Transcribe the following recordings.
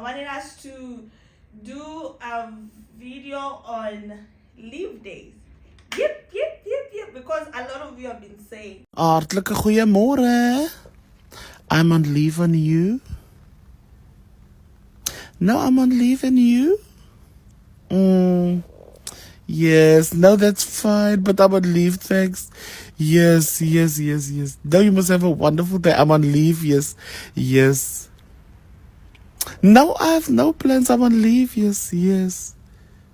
wanted us to do a video on leave days. Yep, because a lot of you have been saying. Hartlike goeiemôre. I'm on leave on you. No, I'm on leave on you. Yes, no, that's fine, but I'm on leave, thanks. Yes. No, you must have a wonderful day. I'm on leave, yes. No, I have no plans. I'm on leave, yes.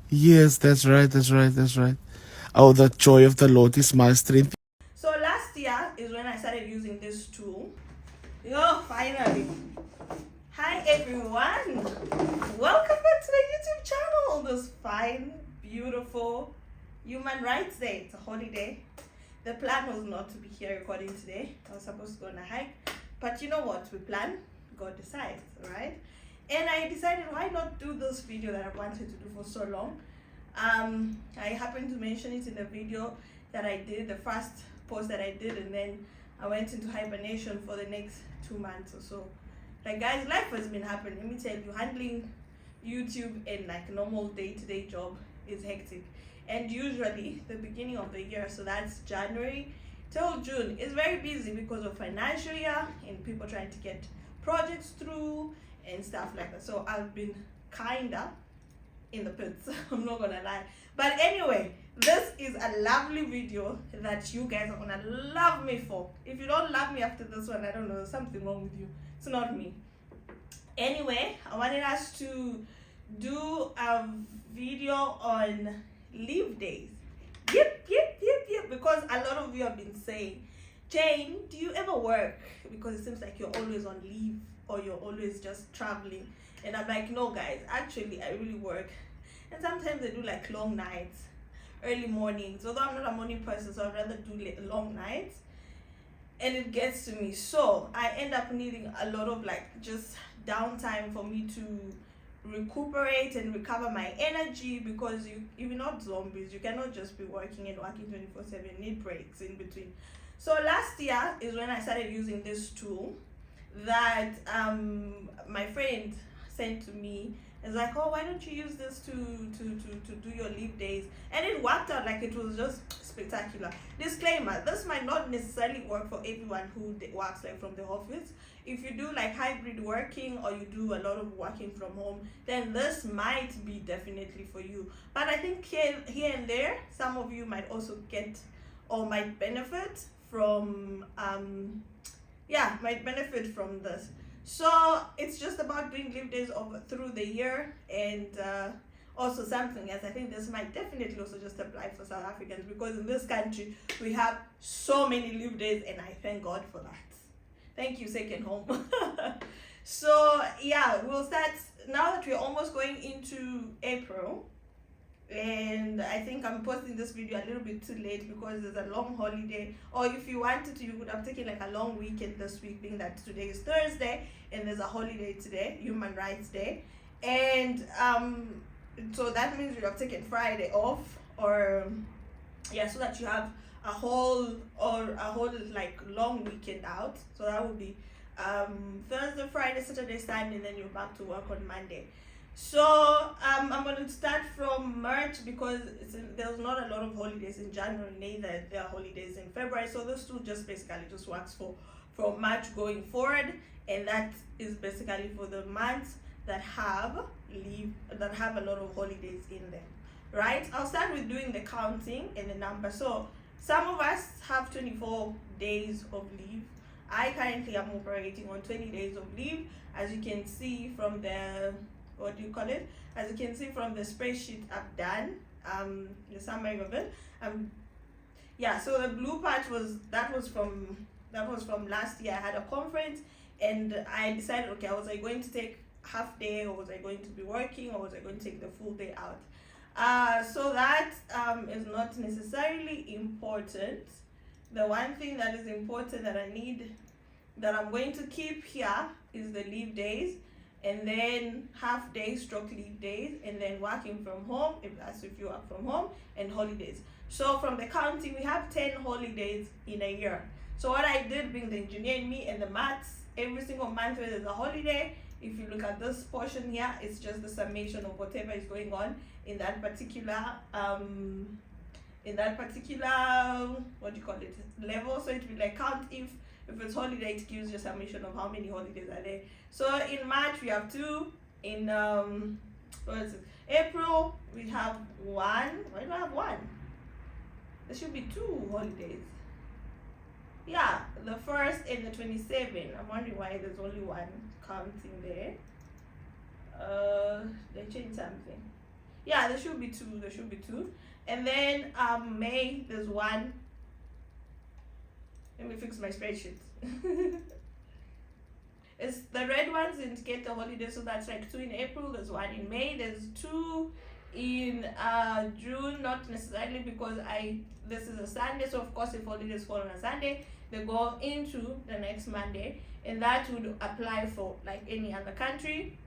Yes, that's right. Oh, the joy of the Lord is my strength. So last year is when I started using this tool. Finally. Hi everyone. Welcome back to the YouTube channel. This fine, beautiful Human Rights Day. It's a holiday. The plan was not to be here recording today. I was supposed to go on a hike. But you know what? We plan, God decides, right? And I decided, why not do this video that I wanted to do for so long? I happened to mention it in the video that I did, the first post that I did, and then I went into hibernation for the next 2 months or so. Like, guys, life has been happening. Let me tell you, handling YouTube and like normal day-to-day job is hectic. And usually the beginning of the year, so that's January till June, is very busy because of financial year and people trying to get projects through and stuff like that. So I've been kinda in the pits. I'm not gonna lie. But anyway, this is a lovely video that you guys are gonna love me for. If you don't love me after this one, I don't know, there's something wrong with you. It's not me. Anyway, I wanted us to do a video on leave days. Yep, because a lot of you have been saying, Jane, do you ever work? Because it seems like you're always on leave or you're always just traveling. And I'm like, no guys, actually I really work. And sometimes I do like long nights, early mornings. Although I'm not a morning person, so I'd rather do long nights. And it gets to me. So I end up needing a lot of like just downtime for me to recuperate and recover my energy, because you're not zombies. You cannot just be working 24/7. You need breaks in between. So last year is when I started using this tool that my friend sent to me. It's like, oh, why don't you use this to do your leave days? And it worked out. Like, it was just spectacular. Disclaimer, this might not necessarily work for everyone who works like from the office. If you do like hybrid working or you do a lot of working from home, then this might be definitely for you. But I think here and there, some of you might also get or might benefit from this. So it's just about doing leave days through the year, and also something else. I think this might definitely also just apply for South Africans, because in this country we have so many leave days, and I thank God for that. Thank you, second home. So yeah, we'll start now that we're almost going into April. And I think I'm posting this video a little bit too late because there's a long holiday, or if you wanted to, you could have taken like a long weekend this week, being that today is Thursday and there's a holiday today, Human Rights Day. And so that means you have taken Friday off, or so that you have a whole like long weekend out. So that would be Thursday, Friday, Saturday, Sunday, and then you're back to work on Monday. So I'm going to start from March, because there's not a lot of holidays in January, neither there are holidays in February. So this tool just basically just works for March going forward, and that is basically for the months that have a lot of holidays in them, right? I'll start with doing the counting and the number. So some of us have 24 days of leave. I currently am operating on 20 days of leave, as you can see from the as you can see from the spreadsheet I've done, the summary of it. So the blue part was from last year. I had a conference and I decided, okay, was I going to take half day, or was I going to be working, or was I going to take the full day out? So that is not necessarily important. The one thing that is important that I'm going to keep here is the leave days, and then half day stroke leave days, and then working from home, if you work from home, and holidays. So from the counting, we have 10 holidays in a year. So what I did, being the engineer in me and the maths, every single month where there's a holiday, If you look at this portion here, it's just the summation of whatever is going on in that particular what do you call it, level. So it will like count if it's holiday, it gives you a summation of how many holidays are there. So in March we have 2. In what is it? April we have 1. Why do I have 1? There should be 2 holidays. Yeah, the 1st and the 27th. I'm wondering why there's only 1 counting there. They changed something. Yeah, there should be 2. There should be 2. And then May there's 1. Let me fix my spreadsheet. It's the red ones indicate the holiday, so that's like 2 in April, there's 1 in May, there's 2 in June, not necessarily because this is a Sunday, so of course if holidays fall on a Sunday, they go into the next Monday, and that would apply for like any other country.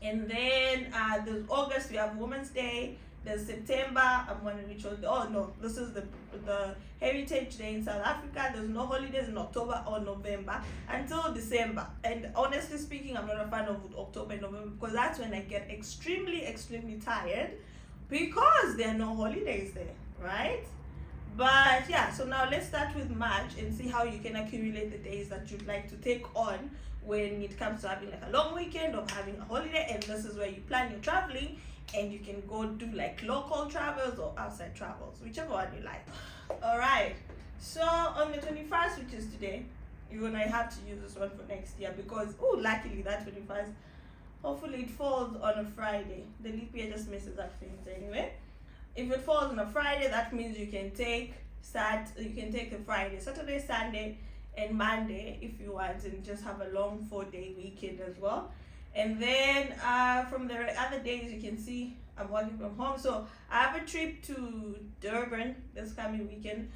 And then there's August, we have Women's Day. There's September, I'm wondering which one. Oh no, this is the Heritage Day in South Africa. There's no holidays in October or November until December. And honestly speaking, I'm not a fan of October and November because that's when I get extremely tired because there are no holidays there, right? But yeah, so now let's start with March and see how you can accumulate the days that you'd like to take on when it comes to having like a long weekend or having a holiday. And this is where you plan your traveling, and you can go do like local travels or outside travels, whichever one you like. All right, so on the 21st, which is today, you're gonna have to use this one for next year because luckily that 21st, hopefully it falls on a Friday. The leap year just messes up things anyway. If it falls on a Friday, that means you can take a Friday, Saturday, Sunday, and Monday if you want, and just have a long 4-day weekend as well. And then from the other days, you can see I'm working from home. So I have a trip to Durban this coming weekend.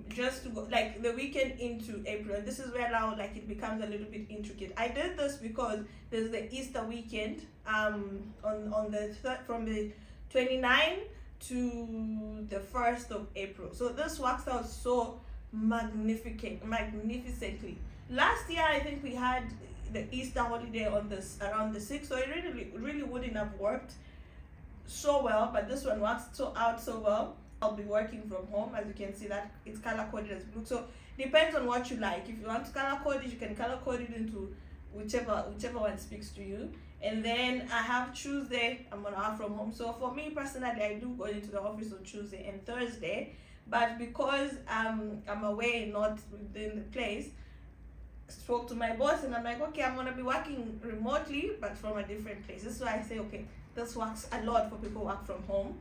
Just to go like the weekend into April. And this is where now like it becomes a little bit intricate. I did this because there's the Easter weekend on the from the 29th to the 1st of April. So this works out so magnificently. Last year I think we had the Easter holiday on around the 6th, so it really wouldn't have worked so well, but this one works out so well. I'll be working from home, as you can see that it's color coded as blue, so depends on what you like. If you want to color code it, you can color code it into whichever one speaks to you. And then I have Tuesday, I'm gonna work from home. So for me personally, I do go into the office on Tuesday and Thursday, but because I'm away, not within the place, spoke to my boss and I'm like, okay, I'm gonna be working remotely but from a different place. This is why I say, okay, this works a lot for people who work from home.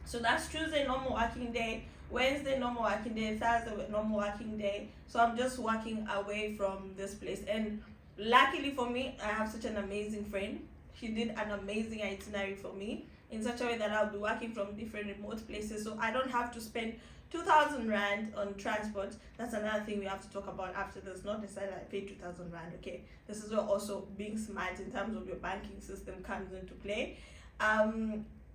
So that's Tuesday, normal working day. Wednesday, normal working day. Thursday, normal working day. So I'm just working away from this place. And luckily for me, I have such an amazing friend. She did an amazing itinerary for me in such a way that I'll be working from different remote places. So I don't have to spend 2,000 Rand on transport. That's another thing we have to talk about after this. Not necessarily I paid 2,000 Rand, okay? This is where also being smart in terms of your banking system comes into play.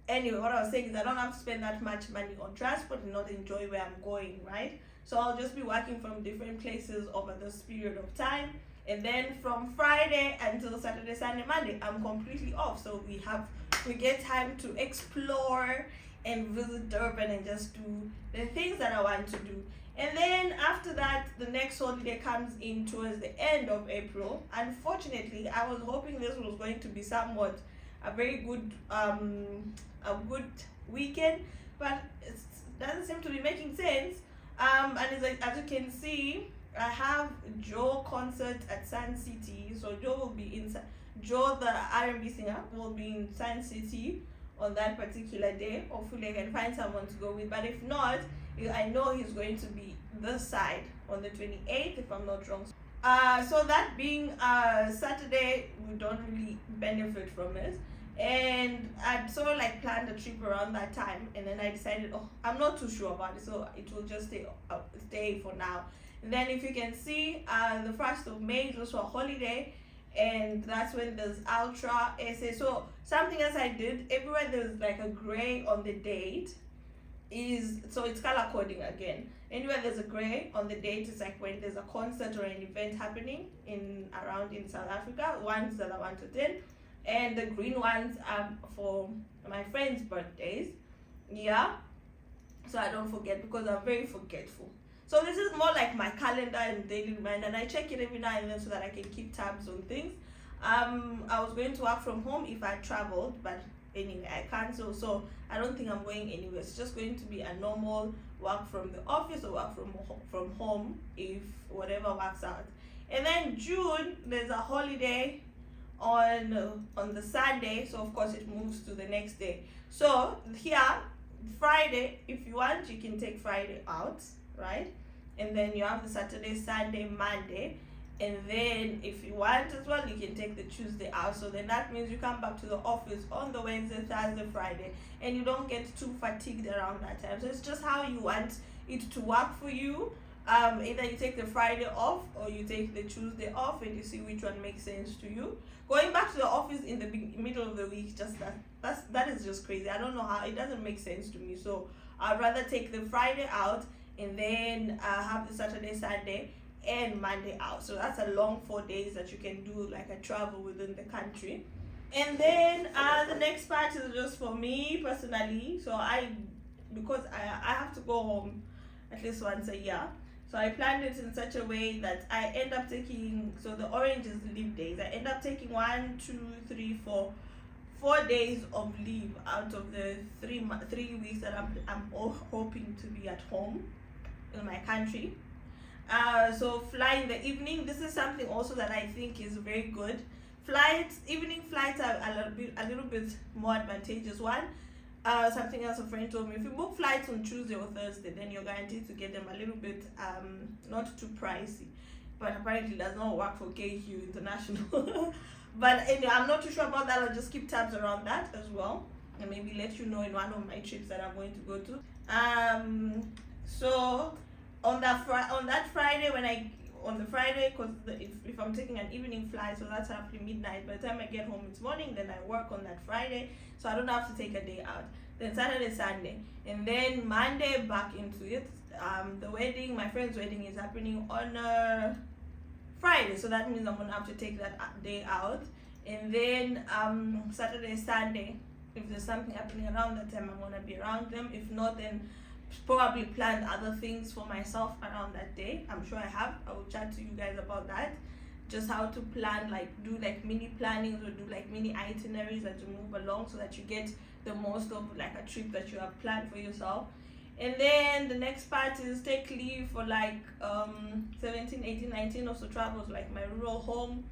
Anyway, what I was saying is I don't have to spend that much money on transport and not enjoy where I'm going, right? So I'll just be working from different places over this period of time. And then from Friday until Saturday, Sunday, Monday, I'm completely off. So we get time to explore and visit Durban and just do the things that I want to do. And then after that, the next holiday comes in towards the end of April. Unfortunately, I was hoping this was going to be somewhat a very good a good weekend, but it doesn't seem to be making sense. And as you can see, I have Joe concert at Sun City. So Joe will be in Joe, the R&B singer, will be in Sun City on that particular day. Hopefully I can find someone to go with, but if not, I know he's going to be this side on the 28th if I'm not wrong. So that being Saturday, we don't really benefit from it, and I'd sort of like planned a trip around that time, and then I decided, I'm not too sure about it, so it will just stay for now. And then if you can see, the 1st of May is also a holiday, and that's when there's Ultra SA. So something else I did, everywhere there's like a gray on the date, it's color coding again. Anywhere there's a gray on the date, it's like when there's a concert or an event happening in South Africa. Ones that are 1 to 10, and the green ones are for my friends' birthdays. Yeah, so I don't forget, because I'm very forgetful. So this is more like my calendar and daily reminder, and I check it every now and then so that I can keep tabs on things. I was going to work from home if I traveled, but anyway, I cancelled, so I don't think I'm going anywhere. It's just going to be a normal work from the office or work from home, if whatever works out. And then June, there's a holiday on the Sunday, so of course it moves to the next day. So here, Friday, if you want, you can take Friday out, right? And then you have the Saturday, Sunday, Monday. And then if you want as well, you can take the Tuesday out. So then that means you come back to the office on the Wednesday, Thursday, Friday, and you don't get too fatigued around that time. So it's just how you want it to work for you. Either you take the Friday off or you take the Tuesday off, and you see which one makes sense to you. Going back to the office in the middle of the week, that is just crazy. I don't know how, it doesn't make sense to me. So I'd rather take the Friday out and then have the Saturday, Sunday, and Monday out. So that's a long 4 days that you can do like a travel within the country. And then the next part is just for me personally. So because I have to go home at least once a year, so I planned it in such a way that I end up taking, so the orange is leave days, I end up taking 1, 2, 3, 4 days of leave out of the 3 weeks that I'm hoping to be at home in my country. So fly in the evening. This is something also that I think is very good. Evening flights are a little bit more advantageous. One, something else a friend told me: if you book flights on Tuesday or Thursday, then you're guaranteed to get them a little bit not too pricey. But apparently, it does not work for KQ International. But anyway, I'm not too sure about that. I'll just keep tabs around that as well, and maybe let you know in one of my trips that I'm going to go to. So on that Friday, because if I'm taking an evening flight, so that's roughly midnight. By the time I get home, it's morning. Then I work on that Friday, so I don't have to take a day out. Then Saturday, Sunday, and then Monday back into it. My friend's wedding is happening on Friday, so that means I'm gonna have to take that day out. And then Saturday, Sunday, if there's something happening around that time, I'm gonna be around them. If not, then probably plan other things for myself around that day. I'm sure I have. I will chat to you guys about that. Just how to plan, do mini plannings or do mini itineraries as you move along, so that you get the most of a trip that you have planned for yourself. And then the next part is take leave for 17, 18, 19 also travels, my rural home.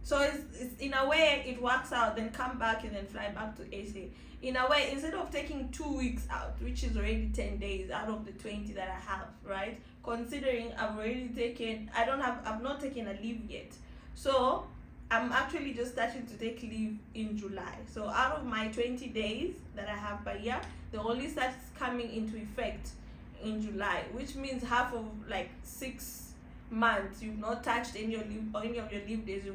So it's in a way it works out, then come back and then fly back to SA. In a way, instead of taking 2 weeks out, which is already 10 days out of the 20 that I have, right? Considering I've not taken a leave yet. So I'm actually just starting to take leave in July. So out of my 20 days that I have per year, the only starts coming into effect in July, which means half of 6 months you've not touched any of your leave days. If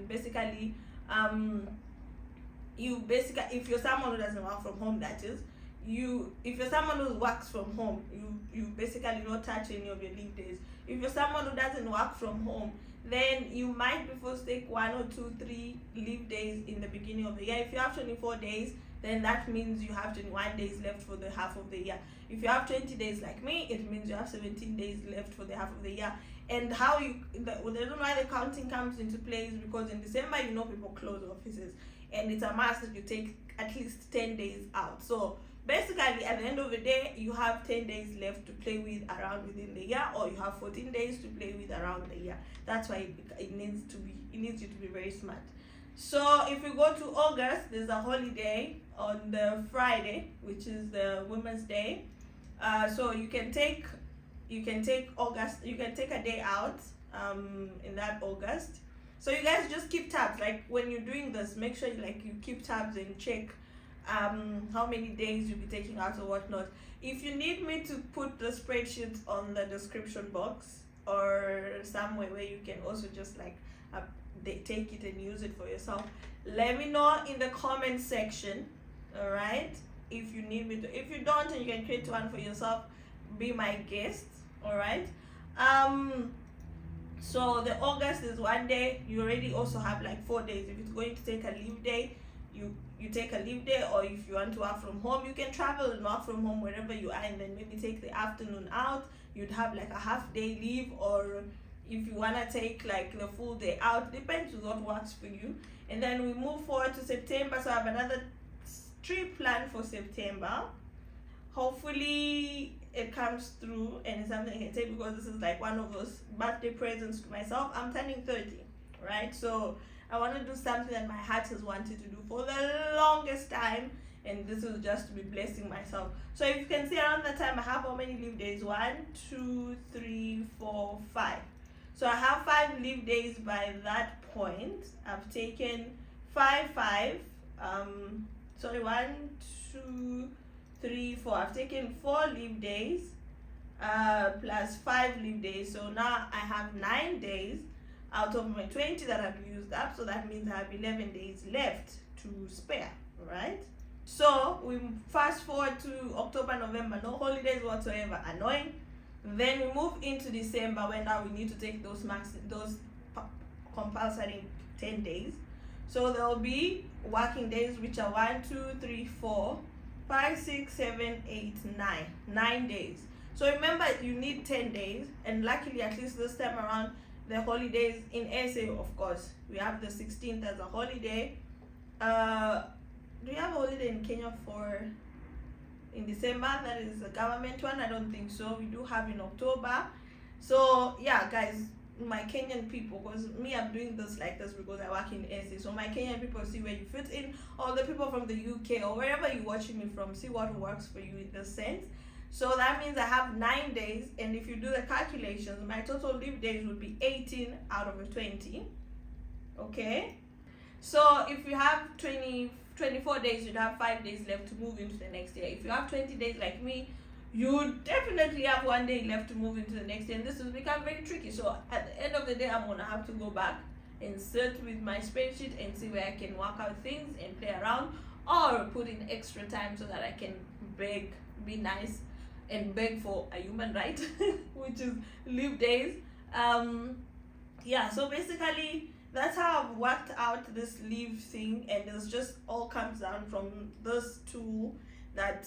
you're someone who doesn't work from home, that is, if you're someone who works from home, you basically don't touch any of your leave days. If you're someone who doesn't work from home, then you might be forced to take 1 or 2, 3 leave days in the beginning of the year. If you have 24 days, then that means you have 21 days left for the half of the year. If you have 20 days like me, it means you have 17 days left for the half of the year. And the reason why the counting comes into play is because in December, people close offices, and it's a must that you take at least 10 days out. So basically, at the end of the day, you have 10 days left to play with around within the year, or you have 14 days to play with around the year. That's why it needs you to be very smart. So if we go to August, there's a holiday on the Friday, which is the Women's Day. So you can take August. You can take a day out in that August. So you guys just keep tabs. When you're doing this, make sure you keep tabs and check how many days you'll be taking out or whatnot. If you need me to put the spreadsheet on the description box or somewhere where you can also just take it and use it for yourself, let me know in the comment section. All right, if you need me to. If you don't and you can create one for yourself, be my guest. All right. So the August is 1 day. You already also have like 4 days. If it's going to take a leave day, you take a leave day, or if you want to work from home, you can travel and work from home wherever you are, and then maybe take the afternoon out. You'd have like a half day leave, or if you want to take like the full day out, depends on what works for you. And then we move forward to September. So I have another trip planned for September. Hopefully it comes through and it's something I can take, because this is like one of those birthday presents to myself. I'm turning 30, right? So I want to do something that my heart has wanted to do for the longest time, and this is just to be blessing myself. So if you can see, around that time I have how many leave days? 1, 2, 3, 4, 5. So I have 5 leave days by that point. I've taken 5, 1, 2, 3, 4. I've taken 4 leave days plus 5 leave days. So now I have 9 days out of my 20 that I've used up. So that means I have 11 days left to spare, right? So we fast forward to October, November, no holidays whatsoever. Annoying. Then we move into December, when now we need to take those compulsory 10 days. So there will be working days, which are 1, 2, 3, 4, 5, 6, 7, 8, 9. 9 days. So remember, you need 10 days, and luckily, at least this time around, the holidays in SA, of course, we have the 16th as a holiday. Do you have a holiday in Kenya in December? That is a government one. I don't think so. We do have in October. So yeah, guys, my Kenyan people, because me, I'm doing this like this because I work in SA. So my Kenyan people, see where you fit in. Or the people from the UK or wherever you're watching me from, see what works for you in this sense. So that means I have 9 days, and if you do the calculations, my total leave days would be 18 out of the 20. Okay, so if you have 24 days, you'd have 5 days left to move into the next year. If you have 20 days like me, you definitely have 1 day left to move into the next year, and this will become very tricky. So at the end of the day, I'm gonna have to go back and sit with my spreadsheet and see where I can work out things and play around, or put in extra time so that I can beg, be nice, and beg for a human right, which is leave days. Yeah, so basically that's how I've worked out this leave thing, and it's just all comes down from this tool that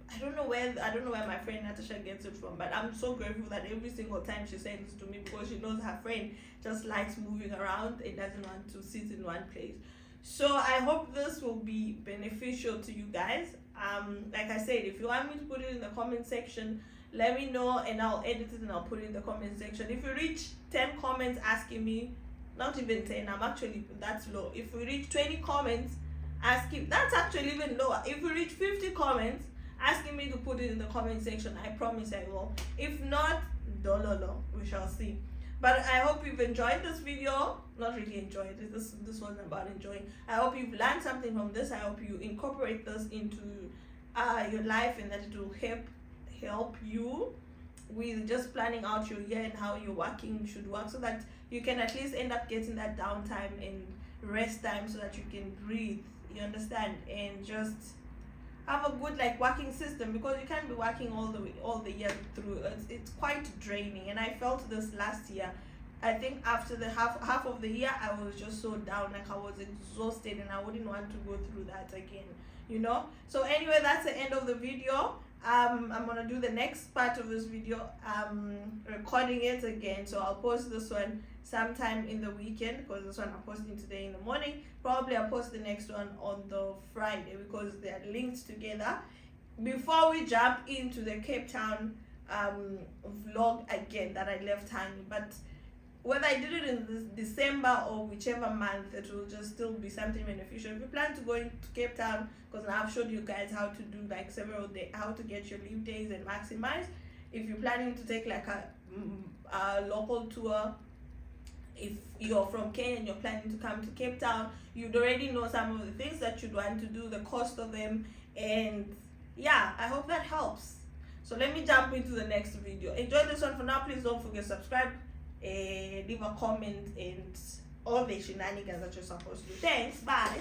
I don't know where my friend Natasha gets it from, but I'm so grateful that every single time she sends it to me, because she knows her friend just likes moving around and doesn't want to sit in one place. So I hope this will be beneficial to you guys. Like I said, if you want me to put it in the comment section, let me know and I'll edit it and I'll put it in the comment section. If you reach 10 comments asking me, not even 10, I'm actually, that's low. If we reach 20 comments asking, that's actually even lower. If we reach 50 comments asking me to put it in the comment section, I promise I will. If not, we shall see. But I hope you've enjoyed this video. Not really enjoyed it. This wasn't about enjoying. I hope you've learned something from this. I hope you incorporate this into your life, and that it will help you with just planning out your year and how your working should work, so that you can at least end up getting that downtime and rest time, so that you can breathe, you understand, and just have a good working system, because you can't be working all the year through. It's quite draining, and I felt this last year. I think after the half of the year, I was just so down, I was exhausted, and I wouldn't want to go through that again, you know. So anyway, that's the end of the video. I'm gonna do the next part of this video, recording it again, so I'll post this one sometime in the weekend, because this one I'm posting today in the morning. Probably I'll post the next one on the Friday, because they are linked together. Before we jump into the Cape Town vlog again that I left hanging, but whether I did it in this December or whichever month, it will just still be something beneficial. If you plan to go into Cape Town, because now I've showed you guys how to do several days, how to get your leave days and maximize. If you're planning to take a local tour, if you're from Kenya and you're planning to come to Cape Town, you'd already know some of the things that you'd want to do, the cost of them, and yeah, I hope that helps. So let me jump into the next video. Enjoy this one for now. Please don't forget to subscribe, leave a comment, and all the shenanigans that you're supposed to do. Thanks, bye.